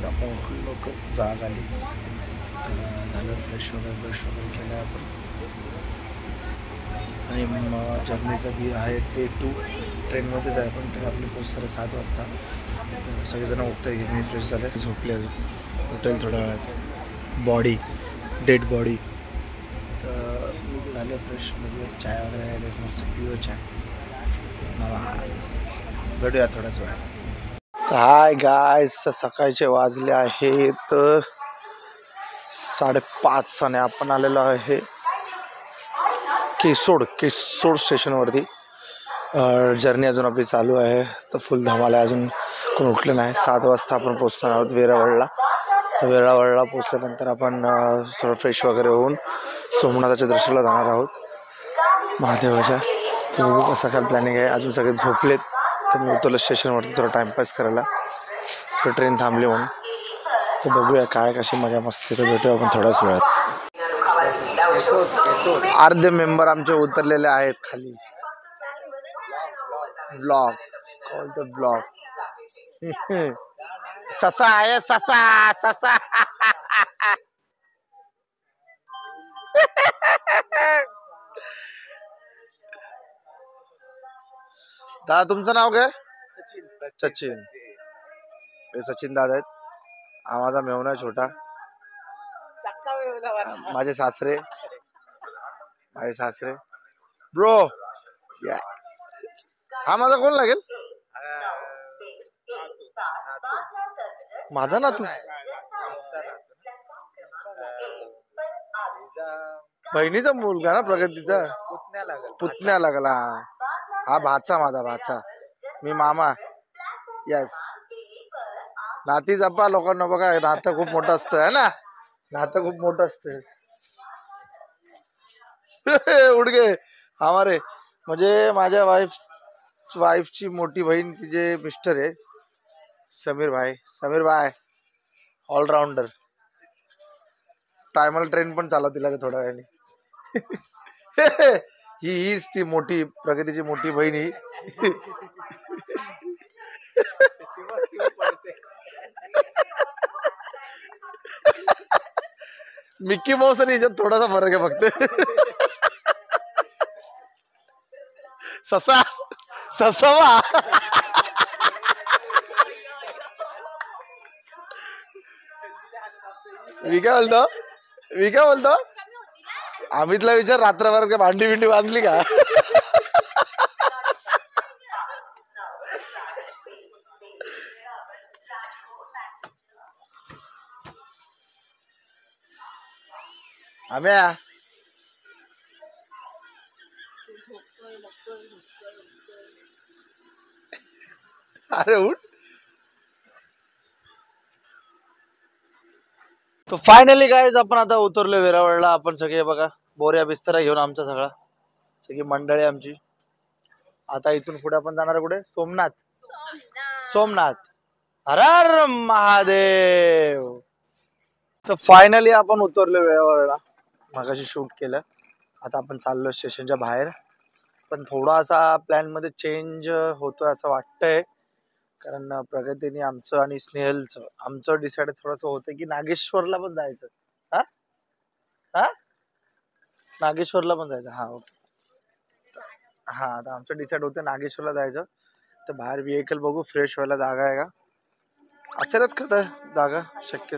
आपण उठलो लवकर जाग आली, झालं फ्रेश वगैरे ब्रश वगैरे केलं आपण. आणि मग जर्नीचा आहे डे 2. ट्रेनमध्येच आहे आपण. ट्रेन आपली पोचताना 7 वाजता. सगळेजण उठते घे, मी फ्रेश झाले, झोपले, उठेल थोड्या वेळात. Body dead body. तर मी झालं फ्रेश, म्हणजे चाय वगैरे आहे, मस्त पिऊ चाय. भेटूया थोड्याच वेळात. हाय गायस, सकाळचे वाजले आहेत 5:30 आणि आपण आलेलो आहे केसोड स्टेशनवरती. जर्नी अजून आपली चालू आहे, तर फुल धमाल आहे. अजून कोण उठलं नाही. 7 वाजता आपण पोचणार आहोत वेरावळला. तर वेरावळला पोचल्यानंतर आपण थोडं फ्रेश वगैरे होऊन सोमनाथाच्या दर्शनाला जाणार आहोत महादेवाच्या. तर कसं काय प्लॅनिंग आहे. अजून सगळे झोपलेत, तर मी उतरलो स्टेशनवरती थोडा टाईमपास करायला. तर ट्रेन थांबली म्हणून. तर बघूया काय कशी मजा मस्ती. तर भेटूया आपण थोड्याच वेळात. अर्धे मेंबर आमचे उतरलेले आहेत खाली. ब्लॉग ससा आहे, ससा दादा तुमचं नाव काय? सचिन. हे सचिन दादा आहेत. हा माझा मेवना छोटा. माझे सासरे ब्रो. हा माझा कोण लागेल? माझा नातू, बहिणीचा मुलगा ना, प्रगतीचा पुतण्या लागला. हा भाचा, माझा भाचा. मी मामा. यस. नाती जपा लोकांना, बघा नातं खूप मोठं असतं है ना. नातं खूप मोठं असतं. उडगे हमारे, म्हणजे माझ्या वाईफची मोठी बहीण, तिचे मिस्टर आहे समीर भाई ऑलराऊंडर. टायमल ट्रेन पण चालवतील का थोड्या वेळाने. हीच ती मोठी प्रगतीची मोठी बहीण ही. मिक्की माऊस आणि याच्यात थोडासा फरक आहे फक्त. ससा मी काय बोलतो अमितला विचार, रात्रभर का भांडी बिंडी बांधली का? आम्या अरे उठ. तो फायनली गाईज आपण आता उतरलो वेरावळला. आपण सगळे बघा बोऱ्या बिस्तरा घेऊन, आमचा सगळी मंडळी आमची. आता इथून पुढे आपण जाणार कुठे? सोमनाथ. हर हर महादेव. तर फायनली आपण उतरलो वेरावळला. मगाशी शूट केलं. आता आपण चाललो स्टेशनच्या बाहेर. पण थोडासा प्लॅन मध्ये चेंज होतोय असं वाटतंय, कारण प्रगतीने आमचं आणि स्नेहलचं आमचं डिसाईड थोडंसं होतं की नागेश्वरला पण जायचं. नागेश्वरला पण जायचं. हा ओके. हा आता आमचं डिसाईड होतं नागेश्वरला जायचं. तर बाहेर व्हेकल बघू, फ्रेश व्हायला जागा आहे का, असेलच का जागा शक्य.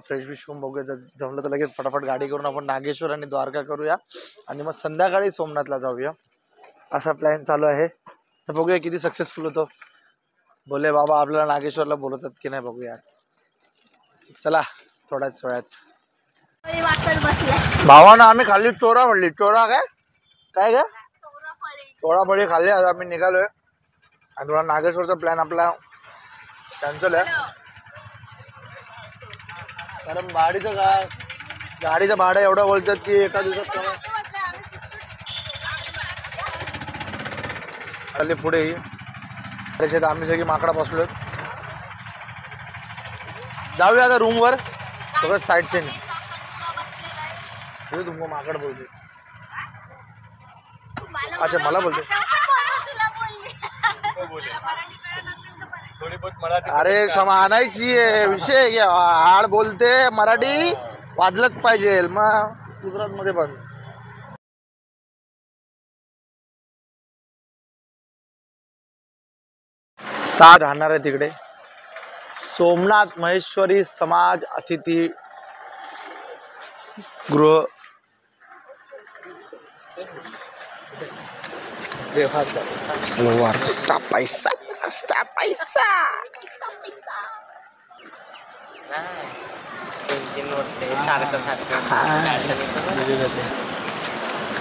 फ्रेश बिश होऊन बघूया, जमलं तर लगेच फटाफट गाडी करून आपण नागेश्वर आणि द्वारका करूया आणि मग संध्याकाळी सोमनाथला जाऊया, असा प्लॅन चालू आहे. तर बघूया किती सक्सेसफुल होतो. बोले बाबा आपल्याला नागेश्वरला बोलवतात की नाही बघूया. चला थोड्याच वेळात. भावानं आम्ही खाल्ली चोरा फळली. चोरा काय चोराफळी खाल्ली. आता आम्ही निघालोय आणि थोडा नागेश्वरचा प्लॅन आपला कॅन्सल आहे, कारण गाडीचं भाडं एवढं बोलतात की एका दिवसात पुढे आम्ही सगळी माकडा बसलोय. जाऊया आता रूम वर सगळं साईड सीन. तुमको माकड बोलते. अच्छा मला बोलते. अरे आणायची आहे विषय हाड बोलते मराठी वाजलंच पाहिजे मग गुजरात मध्ये पण राहणार आहे तिकडे सोमनाथ महेश्वरी समाज अतिथी गृह रस्ता पैसा रस्ता पैसा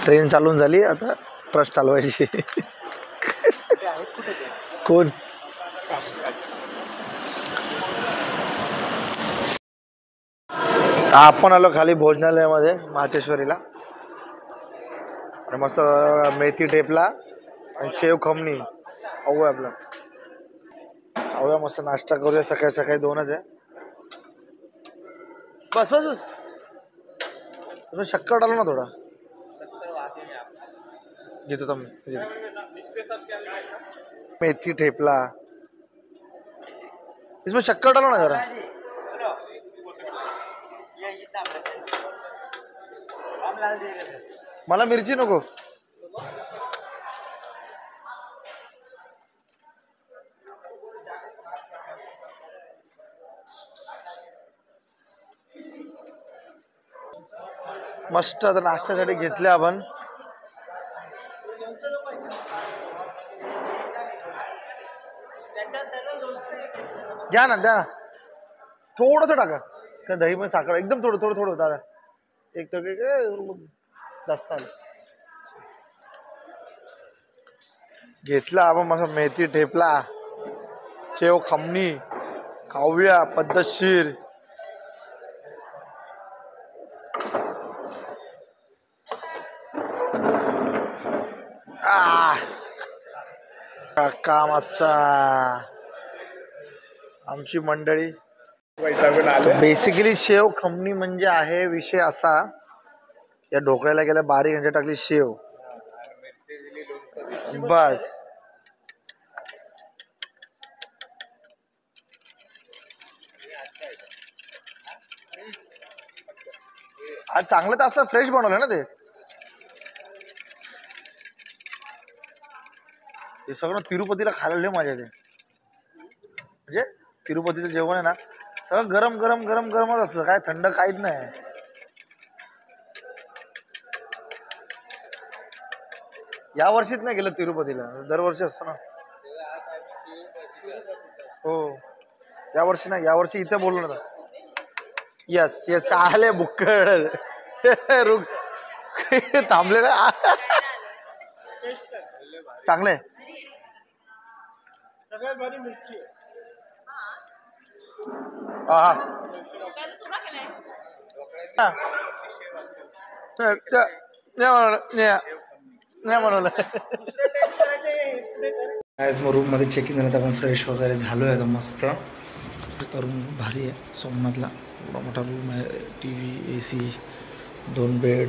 ट्रेन चालून झाली आता ट्रस्ट चालवायची कोण आपण आलो खाली भोजनालयामध्ये मातेश्वरीला आणि मस्त मेथी टेपला आणि शेव खमणी खाऊया आपला खाऊया मस्त नाश्ता करूया सकाळी सकाळी 2च आहे बस बस तुम्ही शक्कर डालो ना थोड़ा घेतो तो मेथी ठेपला इसमें शक्कर डालो ना जरा मला मिरची नको मस्त आता नाश्त्यासाठी घेतले आपण द्या ना थोडंसं टाका का दही पण साखर एकदम थोडं दादा एक तर जास्त आलं घेतला आपण मस्त मेथी ठेपला शेव खमणी खाऊया पद्धतशीर काम असा आमची मंडळी बेसिकली शेव खमणी म्हणजे आहे विषय असा या ढोकळ्याला गेल्या बारीक यांच्या टाकली शेव बस आज चांगलं तर असं फ्रेश बनवलं ना ते सगळं तिरुपतीला खायला लय मजा येते म्हणजे तिरुपतीचं जेवण आहे ना सगळं गरम गरम गरम गरमच असतं काय थंड काहीच नाही या वर्षीच नाही गेलं तिरुपतीला दरवर्षी असतो ना हो या वर्षी नाही या वर्षी इथे बोललो ना यस आले बुक्कड थांबले ना चांगले रूम मध्ये चेक इन झालं तर आपण फ्रेश वगैरे झालोय आता मस्त रूम भारी आहे सोमनाथला एवढा मोठा रूम आहे TV AC 2 बेड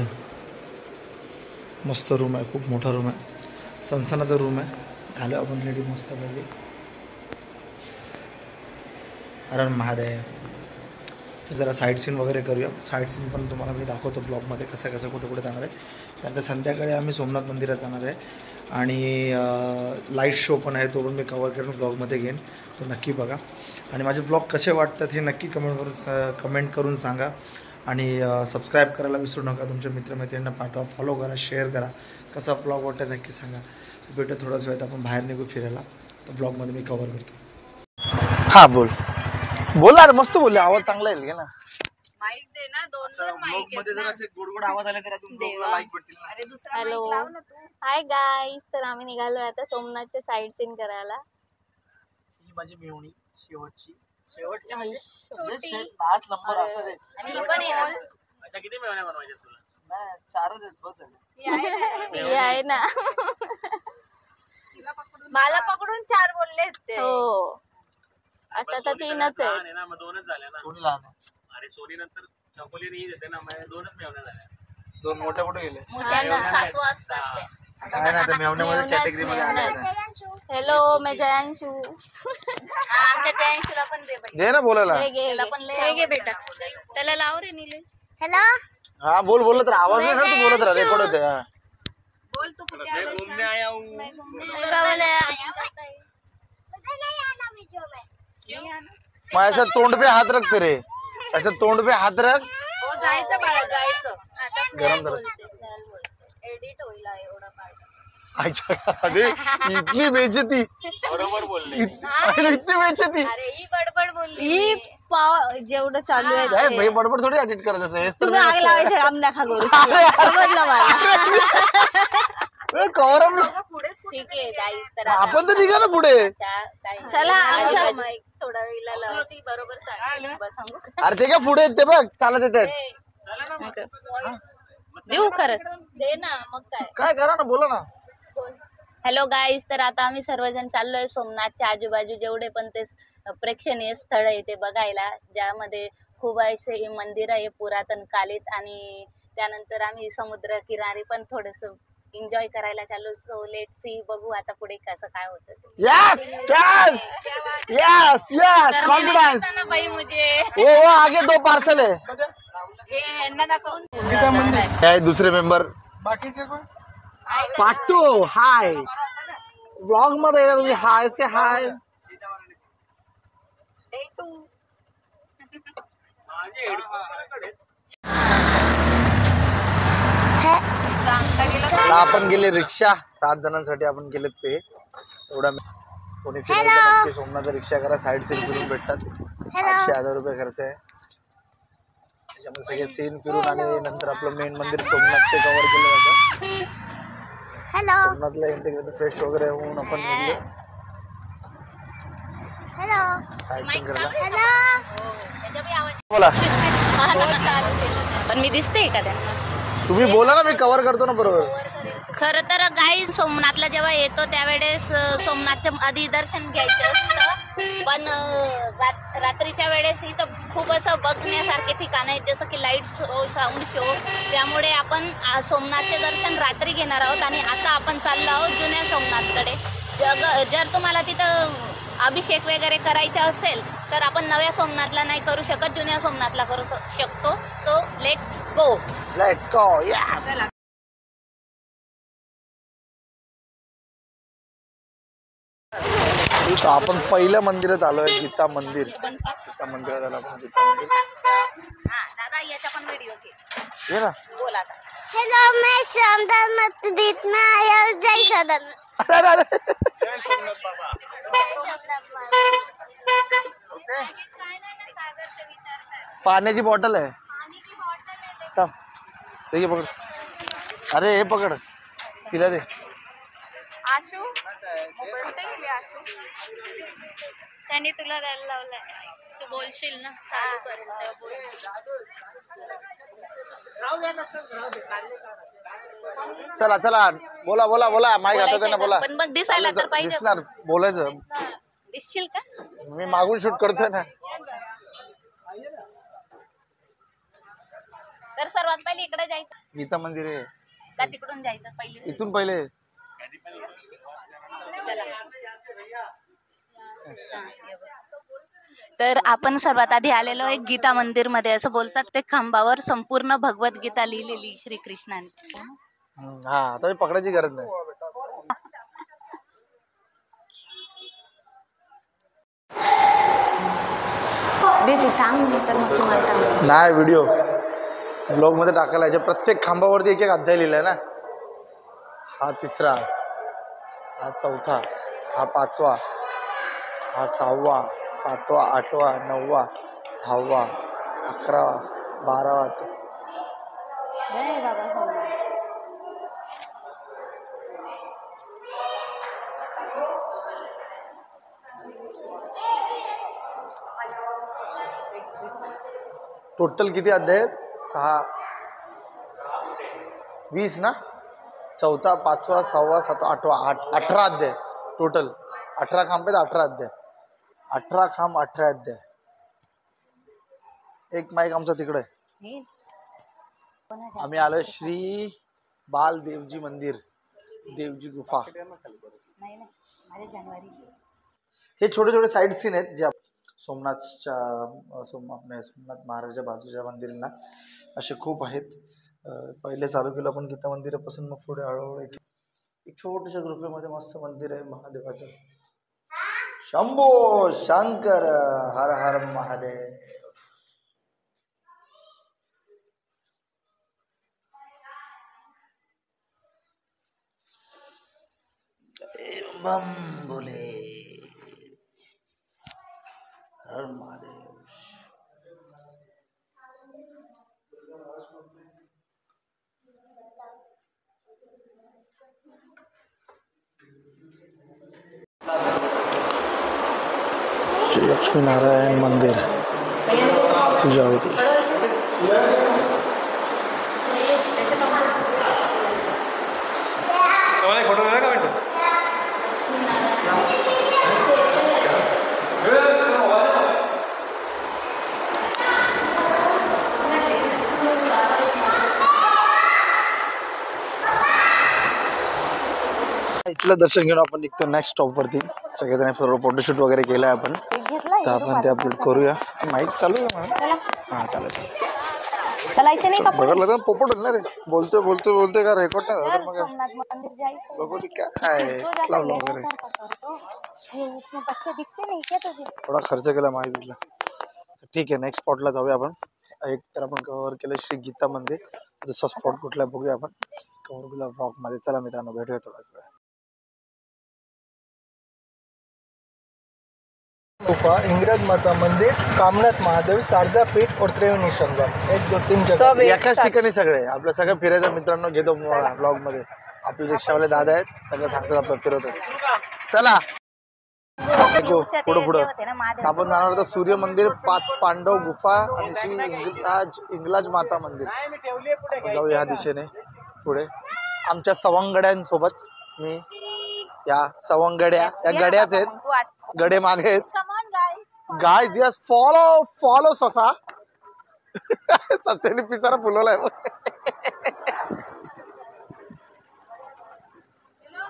मस्त रूम आहे खूप मोठा रूम आहे संस्थानाचा रूम आहे आलो आपण रेडी मस्त पाहिजे हर महादेव जरा साईट सीन वगैरे करूया साईट सीन पण तुम्हाला मी दाखवतो ब्लॉगमध्ये कसं कसं कुठे कुठे जाणार आहे त्यानंतर संध्याकाळी आम्ही सोमनाथ मंदिरात जाणार आहे आणि लाईट शो पण आहे तो पण मी कवर करून ब्लॉगमध्ये घेईन तो नक्की बघा आणि माझे ब्लॉग कसे वाटतात हे नक्की कमेंट करून सांगा आणि सबस्क्राईब करायला विसरू नका तुमच्या मित्रमैत्रिणींना पाठवा फॉलो करा शेअर करा कसा ब्लॉग वाटतं नक्की सांगा भेटू थोडाच वेळात आपण बाहेर निघू फिरायला तर ब्लॉगमध्ये मी कवर करतो हां बोला रे मस्त बोलले आवाज चांगला येईल ना माईक दे ना दोन ब्लॉग मध्ये जर असे गोड आवाज आले तर अजून ब्लॉगला लाईक भेटतील ना अरे दुसरा हॅलो माईक लाव ना तू हाय गाईज तर आम्ही निघालोय आता सोमनाथचे साईट सीन करायला ही माझी मेवणी शेवटची छोटी 5 नंबर असं रे आणि ही पण येणार अच्छा किती मेवण्या बनवायच्या तुला नाही 4च आहेत बस झाले ही आहे ना मला पकडून 4 बोलले ते हो असं तर 3च लहान आहेत आहे ना मग 2च झाल्या ना कोणी लहान आहे अरे सोनी नंतर चकोली नाही देते ना मग 2च मेवण्या झाल्या 2 मोठे कुठे गेले मोठ्यांना सासू असतात ते काय नाही मेवण्यामध्ये कॅटेगरी मध्ये आलं. हॅलो मैं जयांशू. आमच्या जयांशूला पण दे बाई. दे ना बोलायला. त्याला पण लय घे बेटा. त्याला लाव रे निलेश. हॅलो हा बोल तर आवाज नाही तू बोलत राहा रेकॉर्ड होते. बोल तू कुठे मैं आलास? घूमने आया हूँ. मग ऐसा तोंड पे हात रख तेरे. ऐसा तोंड पे हात रख. हो जायचं बाळा जायचं. गरम गरम. एडिट होईल एवढा पार्ट. अच्छा अरे इतनी बेइज्जती. बरोबर बोलले. इतनी बेइज्जती. अरे ही बडबड बोलली. ही पाव जेवढं चालू आहे नाही ते. भाई बडबड थोडी एडिट करत असं. हेच तर तुम्ही आग लावायचे काम नका करू. समजलं मला. कवर ठीक आहे गाईस तर आपण तर निघा ना पुढे. चला आमच्या माईक थोडा वेळेला लावती बरोबर सांग. सांगू का? अरे ते काय पुढे येत ते बघ चालत येतात. देऊ खरंच. दे ना मग काय. काय करा ना बोला ना. हॅलो गाईज, तर आता आम्ही सर्वजण चाललोय सोमनाथच्या आजूबाजू जेवढे पण ते प्रेक्षणीय स्थळ आहे ते बघायला, ज्यामध्ये खूप असे मंदिर आहे पुरातन कालीत, आणि त्यानंतर आम्ही समुद्र किनारी पण थोडस एन्जॉय करायला चाललो. सो लेट सी, बघू आता पुढे कसं काय होतं ते. Yes yes yes yes confidence. बाई मुझे वो आगे 2 पार्सल है. यांना दाखवून काय दुसरे मेंबर बाकीचे कोण? पाटो हाय ब्लॉग मध्ये येतात तुम्ही. हाय से हाय. माझे हेडफोन आता आपण गेले रिक्षा 7 जणांसाठी आपण गेलेत ते. एवढा कोणी फिरायचं नक्की सोमनाथ रिक्षा करा. साईड सीन फिरून भेटतात. 800-1000 रुपये खर्च आहे. त्याच्यामध्ये सगळे सीन फिरून आणि नंतर आपलं मेन मंदिर सोमनाथ ते कव्हर केलं जातं. सोमनाथला एंट्री करतो फ्रेश वगैरे होऊन आपण निघलो साईड सीन करायला. बोला पण मी दिसते का त्यांना? तुम्ही बोला ना, मी कव्हर करतो ना बरोबर. खरं तर गाईज सोमनाथला जेव्हा येतो त्यावेळेस सोमनाथचं आधी दर्शन घ्यायचं असतं, पण रात्रीच्या वेळेस इथं खूप असं बघण्यासारखे ठिकाण आहेत, जसं की लाईट शो, साऊंड शो. त्यामुळे आपण सोमनाथचे दर्शन रात्री घेणार आहोत. आणि आता आपण चाललो आहोत जुन्या सोमनाथकडे. जर तुम्हाला तिथं अभिषेक वगैरे करायचा असेल तर आपण नव्या सोमनाथला नाही करू शकत, जुन्या सोमनाथला करू शकतो. तो let's go. Let's go. Yes. आपण पहिल्या मंदिरात आलोय, गीता मंदिर. गीता मंदिरात आलो आपण. गीता मंदिर. दादा याचा पण व्हिडिओ घे. ये ना. बोल आता. हेलो मैं सोमनाथ मंदिर में आया हूँ. जय सोमनाथ. अरे अरे जय सोमनाथ बाबा. पाण्याची बॉटल आहे. थांब. हे पकड. अरे हे पकड, तिला दे. आशू कुठे गेली आशू? त्याने तुला द्यायला लावलाय. तू बोलशील ना चालू करेल तेव्हा बोल. चला चला बोला बोला बोला. माईक हातात आहे ना, बोला. पण बघ दिसायला तर पाहिजे. दिसणार, बोलायचं. दिसशील का? मी मागून शूट करतोय ना. तर सर्वात पहिले इकडे जायचं गीता मंदिर आहे का तिकडून जायचं पहिले? इथून पहिले. चला. तर आपण सर्वात आधी आलेलो आहे गीता मंदिर मध्ये. असं बोलतात ते खांबावर संपूर्ण भगवद्गीता लिहिलेली श्रीकृष्णाने. हा, आता मी पकडायची गरज नाही. नाही व्हिडिओ ब्लॉग मध्ये टाकायला याच्या प्रत्येक खांबावरती एक एक अध्याय लिहिलाय ना. हा 3रा, हा 4था, हा 5वा, हा 6वा, 7वा, 8वा, 9वा, 10वा, 11वा, 12वा. टोटल किती अध्याय आहेत? 6, 20 ना. 4था, 5वा, 6वा, 7वा, 8वा, 18 अध्याय टोटल. 18 खांब आहेत, 18 अध्याय. 18 खांब, 18 अध्याय. एक माईक आमचा तिकडे. आम्ही आलोय श्री बालदेवजी मंदिर. देवजी गुफा. नाही नाही माझ्या जानेवारीची. हे छोटे छोटे साईड सीन आहेत जे सोमनाथच्या आपल्या सोमनाथ महाराजाच्या बाजूच्या मंदिरांना असे खूप आहेत. पहिले चालू केलं आपण गीता मंदिरापासून, मग पुढे हळूहळू एक छोट्याशा ग्रुपेमध्ये मस्त मंदिर आहे महादेवाचं. शंभो शंकर हर हर महादेव. बम बोले हर महादेव. श्री लक्ष्मी नारायण मंदिर पूजा होती. फोटो का मिनट इथलं दर्शन घेऊन आपण निघतो नेक्स्ट स्टॉप वरती. सगळेजण फोटोशूट वगैरे केलाय आपण, तर आपण ते अपलोड करूया. माईक चालू आहे मला. हा चालेल. बघा पोपट होईल ना रे. बोलतोय बोलतोय बोलतोय का रेकॉर्ड नाही झालं मग बघू काय लावलं वगैरे. थोडा खर्च केला माईकला. ठीक आहे, नेक्स्ट स्पॉटला जाऊया आपण. एक तर आपण कव्हर केलं श्री गीता मंदिर. दुसरा स्पॉट कुठला बघूया आपण कव्हर केला व्लॉग मध्ये. चला मित्रांनो, भेटूया थोडाच वेळ. गुफा, इंग्रज माता मंदिर, कामनाथ महादेव, शारदा पीठ और त्रिवेणी संगम. 1 2 3 सब एकाच ठिकाणी सगळे. आपलं सगळं फिरायचं मित्रांनो घेतो ब्लॉग मध्ये. आपले रिक्षावाले दादा आहेत, सगळं सांगतात आपलं फिरवतात. चला पुढं पुढं आपण जाणार होतं सूर्य मंदिर, 5 पांडव गुफा आणि श्री इंग्लज माता मंदिर. जाऊ या दिशेने पुढे. आमच्या सवंगड्यांसोबत मी. या सवंगड्या या गड्याच आहेत, गडे मागे आहेत. गाइस यस फॉलो फॉलो ससा. सस्याने पिसारा फुलवलाय.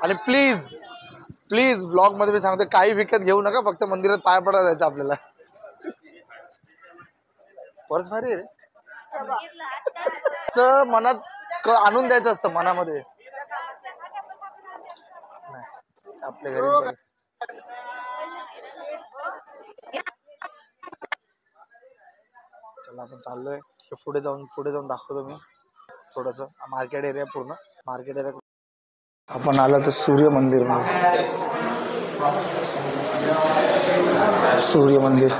आणि प्लीज प्लीज व्लॉग मध्ये मी सांगतो, काही विकत घेऊ नका, फक्त मंदिरात पाय पडायला जायचं आपल्याला. पर्स भारी आहे रे. मनात आणून द्यायचं असतं मनामध्ये. आपल्या घरी चला आपण चाललोय. पुढे जाऊन दाखवतो मी थोडस. मार्केट एरिया, पूर्ण मार्केट एरिया. आपण आलो तर सूर्य मंदिर मध्ये. सूर्य मंदिर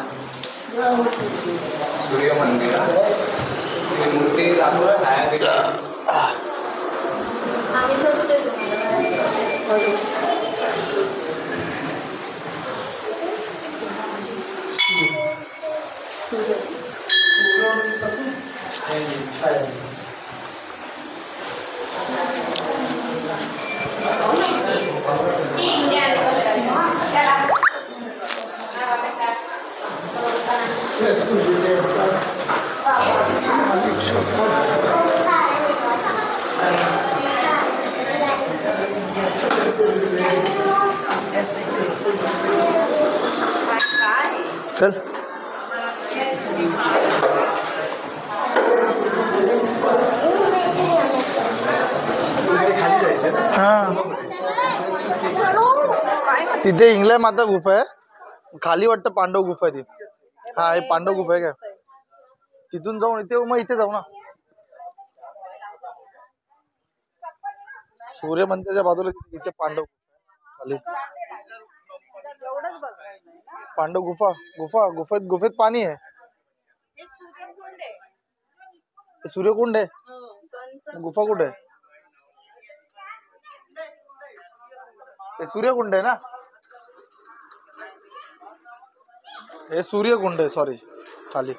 चल. तिथे इंग्लंड माता गुफा आहे. खाली वाटतं पांडव गुफा आहे ती. हा हे पांडव गुफा आहे काय. तिथून जाऊन इथे, मग इथे जाऊ ना. सूर्य मंदिराच्या बाजूला इथे पांडव खाली. पांडव गुफेत पाणी आहे. सूर्यकुंड आहे. गुफा कुठे आहे? हे सूर्यकुंड आहे ना. हे सूर्यकुंड आहे, सॉरी. खाली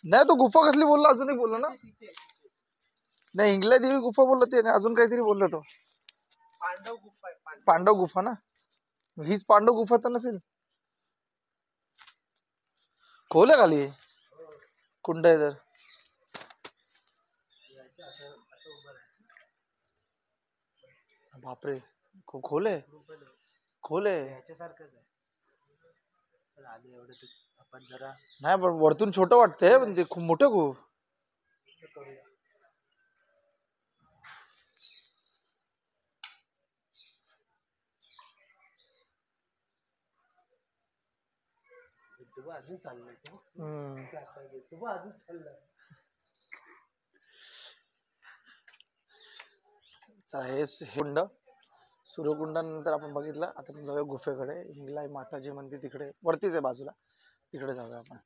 नाही. तो गुफा कसली बोलला, अजूनही बोलला ना. नाही, इंग्लंड देवी गुफा बोलला ते, अजून काहीतरी बोलला तो. पांडव गुफा ना. हीच पांडव गुफा तर नसेल. खोल आहे खाली कुंड आहे तर. बापरे खूप खोल आहे. खोल आहे नाही पण वरतून छोटं वाटतंय पण ते खूप मोठं खूप. चला हे कुंड सूर्यकुंडानंतर आपण बघितलं. आता आपण जाऊया गुफेकडे. हिंगलाई माताजी मंदिर तिकडे वरतीच आहे बाजूला, तिकडे जाऊया आपण.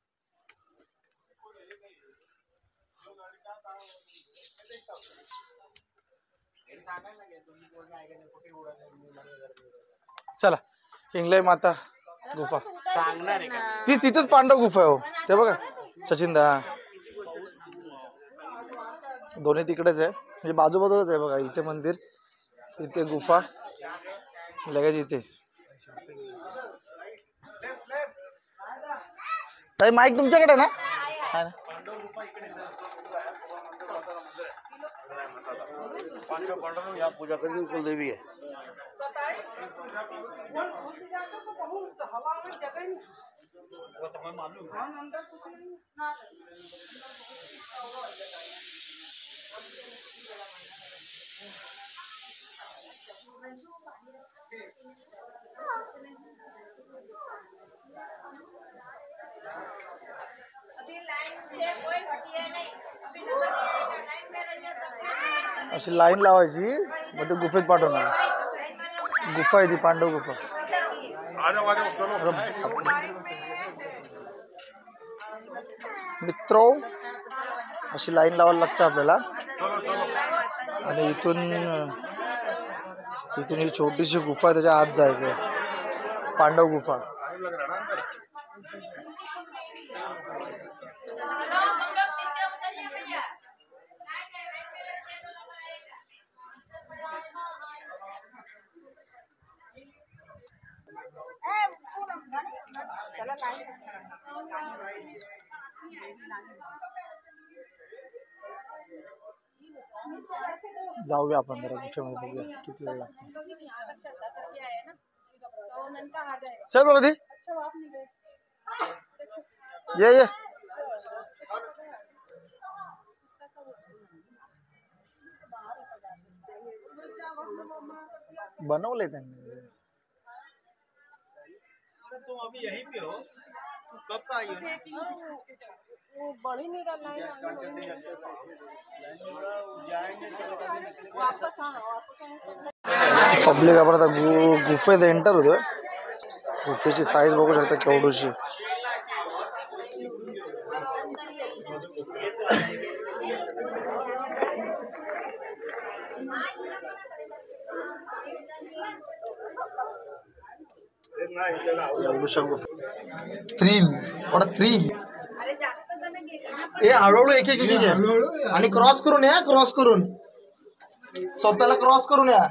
चला हिंगलाई माता गुफा ती तिथेच पांडव गुफा आहे. हो ते बघा सचिन दा दोन्ही तिकडेच आहे म्हणजे बाजूबाजूलाच आहे बघा. इथे मंदिर, इथे गुफा, लगेच इथे. ताई माईक तुमच्याकडे ना? पांडव यहाँ पूजा करके कुल देवी है. अशी लाईन लावायची मग ते गुफेत पाठवणार. गुफा आहे ती पांडव गुफा. मित्रो अशी लाईन लावायला लागते आपल्याला. आणि इथून ही छोटीशी गुफा आहे त्याच्या आत जायचं. पांडव गुफा. जाऊया आपण जरा गुफेमध्ये बघूया किती वेळ लागतो. चल बोला दी ये बनवले त्यांनी. तुम अभी यहीं पे हो, कब का आई हो? वो बड़ी नहीं रहा है पब्लिक आपण आता गुफेत एंटर होतोय. गुफेची साईज बघू शकता केवढूशी. एवढूशा गुफा. थ्रिल थोडा थ्रिल. हे हळूहळू एक एक एक आणि क्रॉस करून या. क्रॉस करून स्वतःला क्रॉस करून या.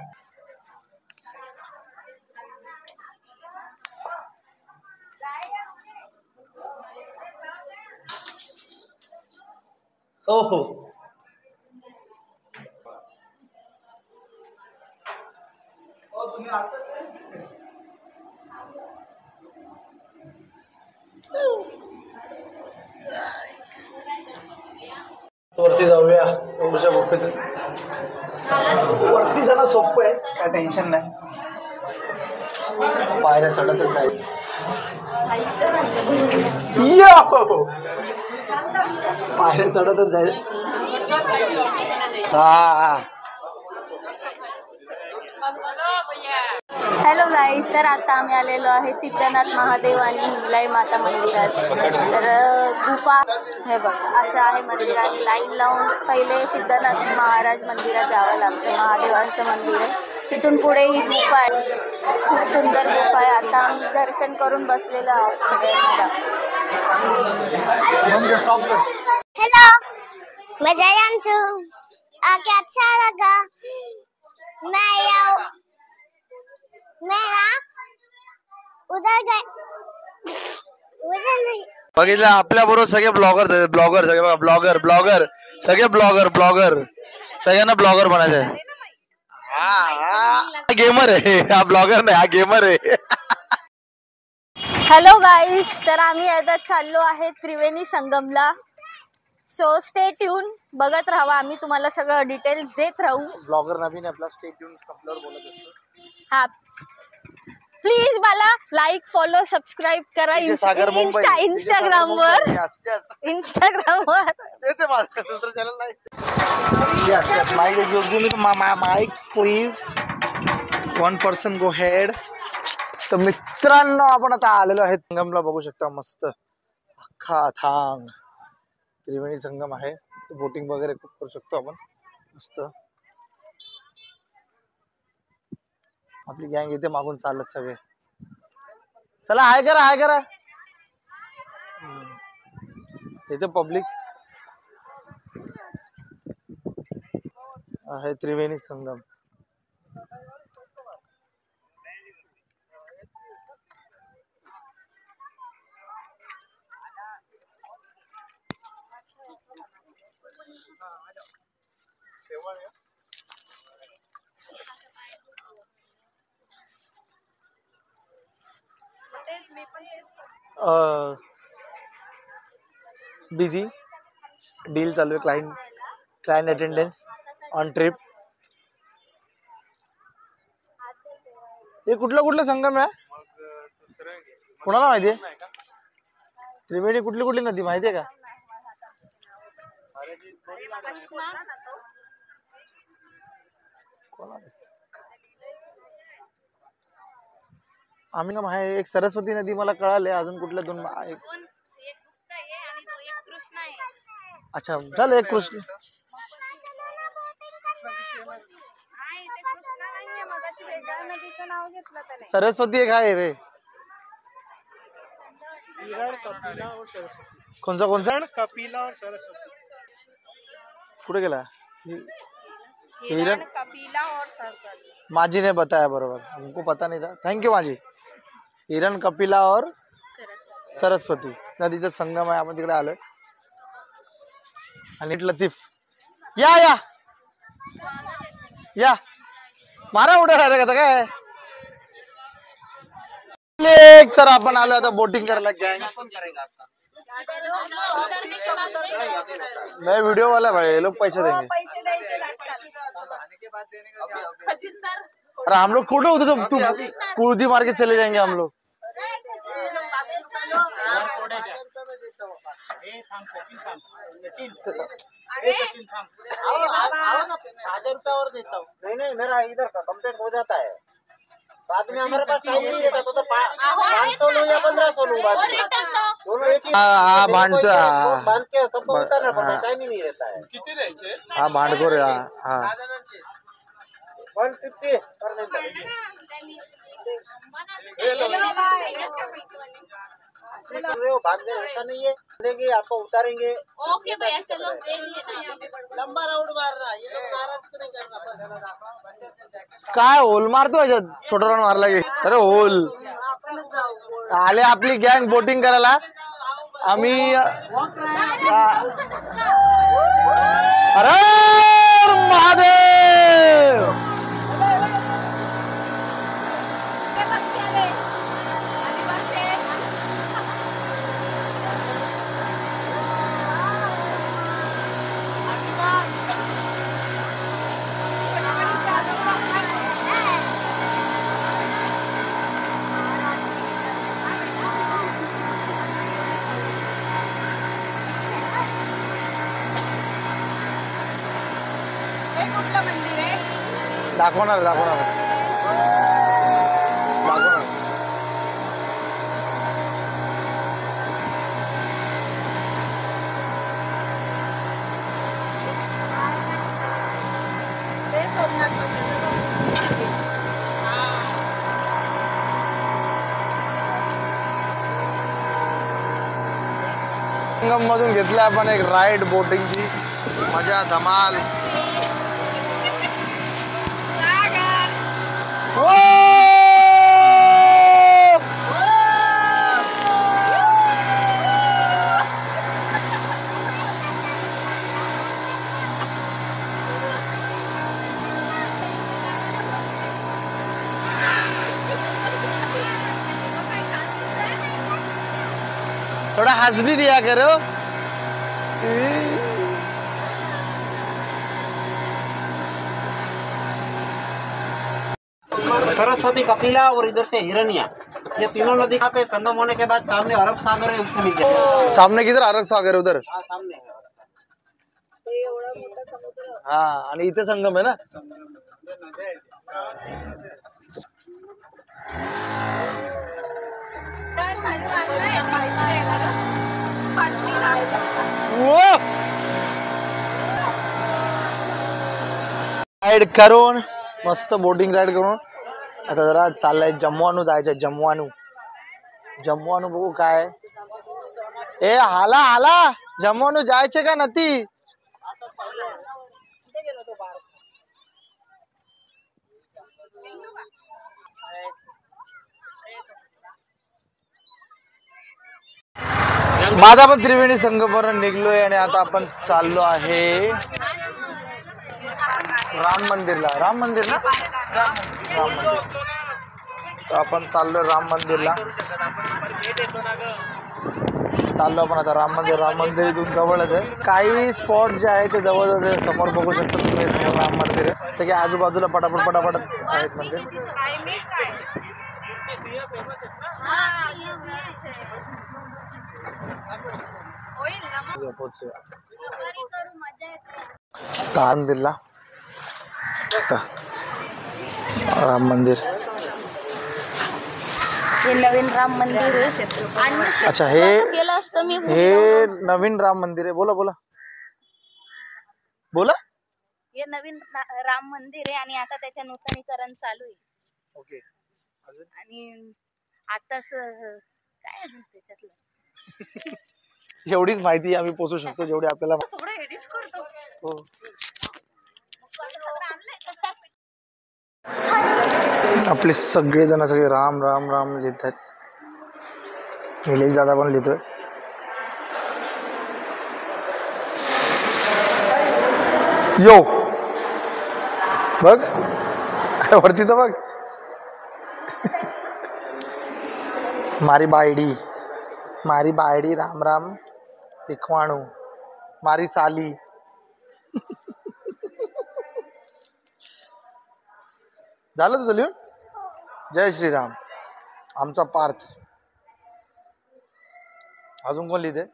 हो हो वरती जाऊया. एवढ्या गुफेत वरती जाणं सोपं आहे, काय टेन्शन नाही. पायऱ्या चढतच जाईल. पायऱ्या चढतच जाईल. हा हॅलो गाईज, तर आता आम्ही आलेलो आहे सिद्धनाथ महादेव आणि हिंगलाई माता मंदिरात. तर गुफा हे बघ असं आहे मंदिर आणि लाईन लावून पहिले सिद्धनाथ महाराज मंदिरात जावं लागतं. महादेवांचं मंदिर आहे. तिथून पुढे ही गुफा आहे. खूप सुंदर गुफा आहे. आता आम्ही दर्शन करून बसलेलो आहोत सगळ्यांना. हेलो, मैं जयांशु. आके अच्छा लगा. मैं उधर गए उधर नहीं बघितलं आपल्या बरोबर सगळे ब्लॉगर ब्लॉगर सगळे बघा ब्लॉगर ब्लॉगर सगळे ब्लॉगर ब्लॉगर सगळ्यांना ब्लॉगर बनायचंय हा गेमर आहे हा ब्लॉगर नाही हा गेमर आहे हॅलो गाईस, तर आम्ही आता चाललो आहे त्रिवेणी संगमला. सो स्टे ट्यून, बघत राहा, आम्ही तुम्हाला सगळं डिटेल्स देत राहू. ब्लॉगर नवीन आपला स्टे ट्यून संपल्यावर बोलत असतो. हा, प्लीज मला लाईक फॉलो सबस्क्राईब करा इंस्टाग्रामवर दुसरं चॅनल नाही. Mike please 1 person go ahead. तर मित्रांनो आपण आता आलेलो आहे संगमला. बघू शकता मस्त अख्खा थांग त्रिवेणी संगम आहे. बोटिंग वगैरे खूप करू शकतो आपण. मस्त आपली गँग इथे मागून चालत सगळे. चला हाय करा हाय करा. इथे पब्लिक आहे. त्रिवेणी संगम बिझी डील चालू आहे. Client attendance on trip. हे कुठला संगम आहे कोणाला माहितीये? त्रिवेणी कुठली नदी माहितीये का? आम्ही का एक सरस्वती नदी मला कळाले. अजून कुठल्या दोन अच्छा चल एक कृष्ण सरस्वती एक आहे रे. कौन सा कपिला और सरस्वती. कुठे गेला? हिरण कपिला और सरस्वती. माजी ने बताया बरोबर, हमको पता नहीं था. थैंक यू माजी. हिरण कपिला और सरस्वती नदीचा संगम आहे. आपण तिकडे आलोय. आणि लतीफ या मारा उड्या डायरेक्ट आता काय. तर आपण आलो आता बोटिंग करायला. गँग मैं वीडियो वाला भाई, ये लोग पैसे देंगे. अरे हम लोग कूदे होते तो तू कूदी मार के चले जाएंगे हम लोग. ₹1000 देता हूँ. नहीं मेरा इधर का कंप्लीट हो जाता है. बाद में हमारे पास टाइम नहीं रहता तो 500 लूँ या 1500 लूँ. बाद में दोनों एक ही बांध के सबको उतारना पड़ता है. टाइम ही नहीं रहता है. कितने रहते? हाँ भांडको रे. हाँ 150 कर देता. भागने ऐसा नहीं है. देंगे आपको उतारेंगे. ओके भैया चलो लंबा राउंड मार रहा. ये लोग नाराज नहीं करना. काय होल मारतो ह्याच्यात. छोटा राऊंड मारला की अरे होल आले. आपली गँग बोटिंग करायला. आम्ही अरे महादेव दाखवणार. संगम मधून घेतला आपण एक राईड बोटिंगची. मजा धमाल. थोड़ा हंस भी दिया करो। सरस्वती, कपिला और इधर से हिरनिया, ये तीनों नदी पे संगम होने के बाद सामने अरब सागर है, उसके नीचे सामने किधर अरब सागर उधर। सामने है। हाँ आणि इथे संगम आहे ना। राईड करून मस्त बोटिंग राईड करून आता जरा चाललंय जम्मू जायचंय। जम्मू बघू काय। ए हाला हाला जम्मू जायचे का नती। माझा पण त्रिवेणी संगमवरून निघलोय आणि आता आपण चाललो आहे राम मंदिरला। राम मंदिर ना, राम मंदिर। तर आपण चाललोय राम मंदिरला। चाललो आपण आता राम मंदिर इथून जवळच आहे। काही स्पॉट जे आहे ते जवळ समोर बघू शकता तुम्ही, समोर राम मंदिर आहे। सगळे आजूबाजूला पटापट आहेत मंदिर। मंदिरला राम मंदिर, हे नवीन राम मंदिर आहे। अच्छा हे नवीन राम मंदिर आहे। बोला बोला बोला। हे नवीन राम मंदिर आहे आणि आता त्याच्या नूतनीकरण चालू आहे। ओके, आणि आताच काय अजून त्याच्यातलं एवढीच माहिती आम्ही पोचू शकतो जेवढी आपल्याला। सगळं एडिट करतो हो, आपले सगळे राम राम राम लिहित आहेत। निलेश दादा पण लिहितोय। यो बघ वरती तर बघ, मारी बायडी राम राम लिखवाणू मारी साली। झालं तुझं लिहून। जय श्रीराम आमचा पार्थ। अजून कोण लिहिते।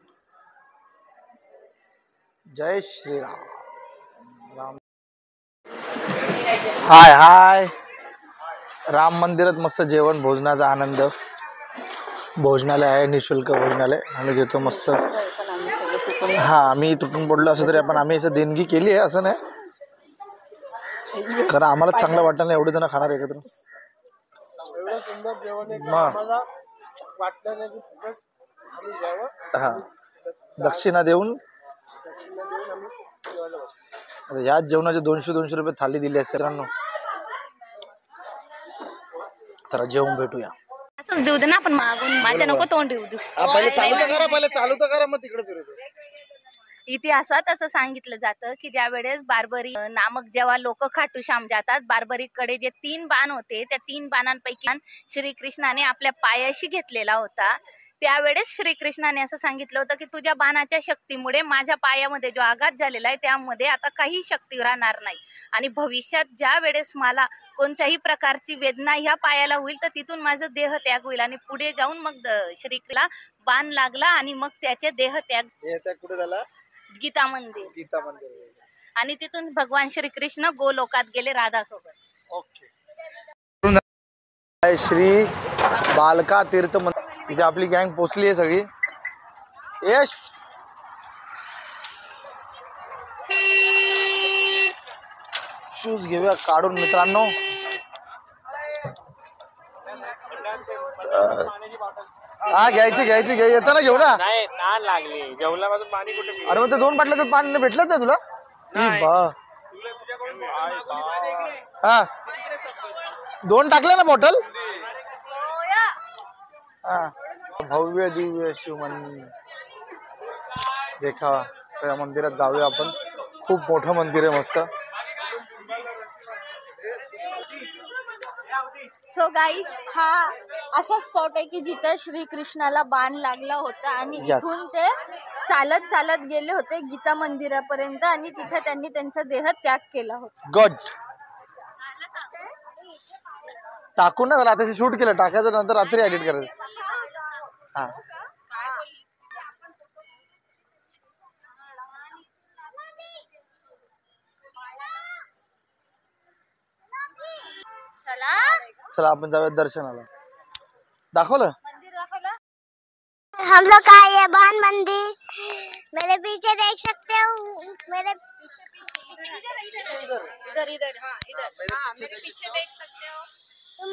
जय श्रीराम राम। हाय हाय। राम मंदिरात मस्त जेवण भोजनाचा आनंद। भोजनालय आहे, निशुल्क भोजनालय आम्ही घेतो मस्त। हा आम्ही तुटून पडलो असं तरी आपण आम्ही असं देणगी केली आहे असं नाही, कारण आम्हाला चांगलं वाटलं नाही एवढे जण खाणार एकत्र। हा दक्षिणा देऊन याच जेवणाचे 200 रुपये थाली दिली आहे सरांनो। तर जेवून भेटूया। असंच देऊ दे ना आपण मागून, माझ्या नको तोंड देऊ पहिले चालू तर करा मग तिकडे फिरतो। इतिहासात असं सांगितलं जातं की ज्या वेळेस बार्बरी नामक जेव्हा लोक खाटू श्याम जातात, बार्बरीकडे जे 3 बाण होते त्या 3 बाणांपैकी श्रीकृष्णाने आपल्या पायाशी घेतलेला होता। त्यावेळेस श्रीकृष्णाने असं सांगितलं होतं की तुझ्या बाणाच्या शक्तीमुळे माझ्या पायामध्ये जो आघात झालेला आहे त्यामध्ये आता काही शक्ती राहणार नाही, आणि भविष्यात ज्या वेळेस मला कोणत्याही प्रकारची वेदना ह्या पायाला होईल तर तिथून माझं देह त्याग होईल। आणि पुढे जाऊन मग श्रीकृष्णाला बाण लागला आणि मग त्याचे देह त्याग कुठे झाला। गीता मंदिर आणि तिथून भगवान श्रीकृष्ण गोलोकात गेले राधा सोबत। ओके, श्री बालका तीर्थ मंदिर इथे आपली गँग पोचली आहे सगळी। यश शूज घेऊया काढून मित्रांनो। हा घ्यायची येताना घेऊ ना। नाही तहान लागली, जेवल्यापासून पाणी कुठे। अरे मग ते 2 बाटल्याचं पाणी भेटलं ना तुला। हा 2 टाकले ना बॉटल। भव्य दिव्य शिवमंदिर देखावा, त्या मंदिरात जाऊया आपण। खूप मोठं मंदिर आहे मस्त। सो गाईस, हा असा स्पॉट आहे की जिथे श्रीकृष्णाला बाण लागला होता आणि Yes. इथून ते चालत चालत गेले होते गीता मंदिरापर्यंत आणि तिथे त्यांनी त्यांचा देह त्याग केला होता. गुड. टाकून ना झालं, आता शूट केलं, टाकायचं नंतर रात्री एडिट करायचं. हा चला चला आपण जाऊया दर्शनाला. दाखवलं मंदिर दाखवलं. हम लोग का ये बाण मंदिर मेरे पीछे देख सकते हो. मेरे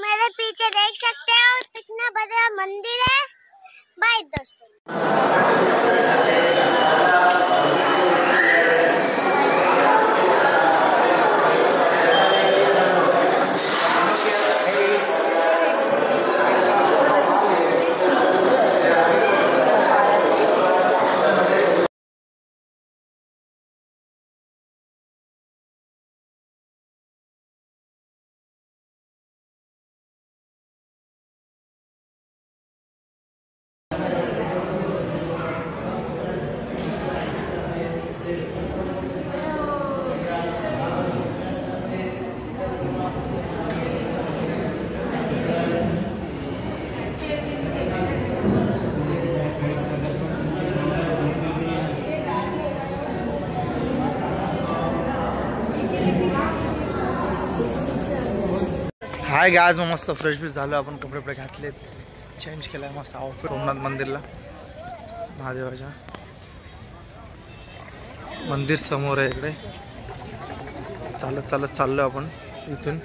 मेरे पीछे देख सकते हो कितना बड़ा मंदिर है. बाय दोस्तों. हाय गायज, मग मस्त फ्रेश बी झालो आपण, कपडे घातले, चेंज केलाय मस्त आउटफिट. सोमनाथ मंदिरला, महादेवाच्या मंदिर समोर आहे इकडे. चालत चालत चाललो आपण इथून.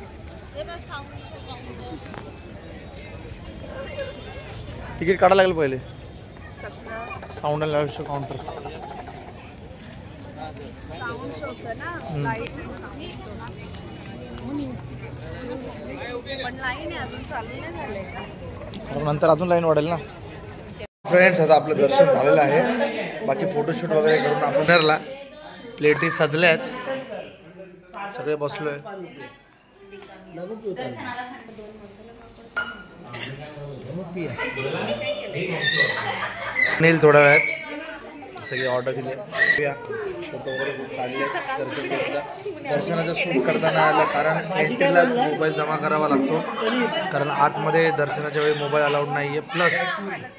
तिकीट काढायला लागेल पहिले. Sound live counter. नंतर अजून लाईन वाढेल ना. फ्रेंड्स, आता आपलं दर्शन झालेलं आहे. बाकी फोटोशूट वगैरे करून आपण ठरला. प्लेटी सजल्या आहेत, सगळे बसलोय. नेल थोड्या वेळात सगळी ऑर्डर दिली, फोटो वगैरे काढले, दर्शन घेतलं. दर्शनाचं शूट करताना आलं कारण एंट्रीला मोबाईल जमा करावा लागतो, कारण आतमध्ये दर्शनाच्या वेळी मोबाईल अलाउड नाही आहे. प्लस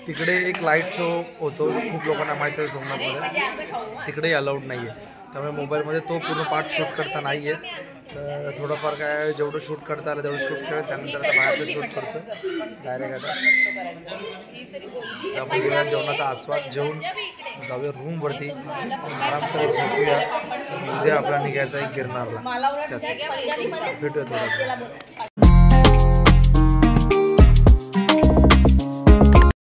तिकडे एक लाईट शो होतो, खूप लोकांना माहीत आहे सोमनाथमध्ये, तिकडेही अलाउड नाही आहे. त्यामुळे मोबाईलमध्ये तो पूर्ण पार्ट शूट करता नाही आहे. तर थोडंफार काय जेवढं शूट करता आलं तेवढं शूट केलं, त्यानंतर आता बाहेरचं शूट करतो डायरेक्ट. आता आपण जेवणाचा आस्वाद जेवून जाऊया रूमवरती, आराम करत झोपूया. उद्या आपला निघायचा आहे गिरनारला. त्यासाठी भेटूया थोडा.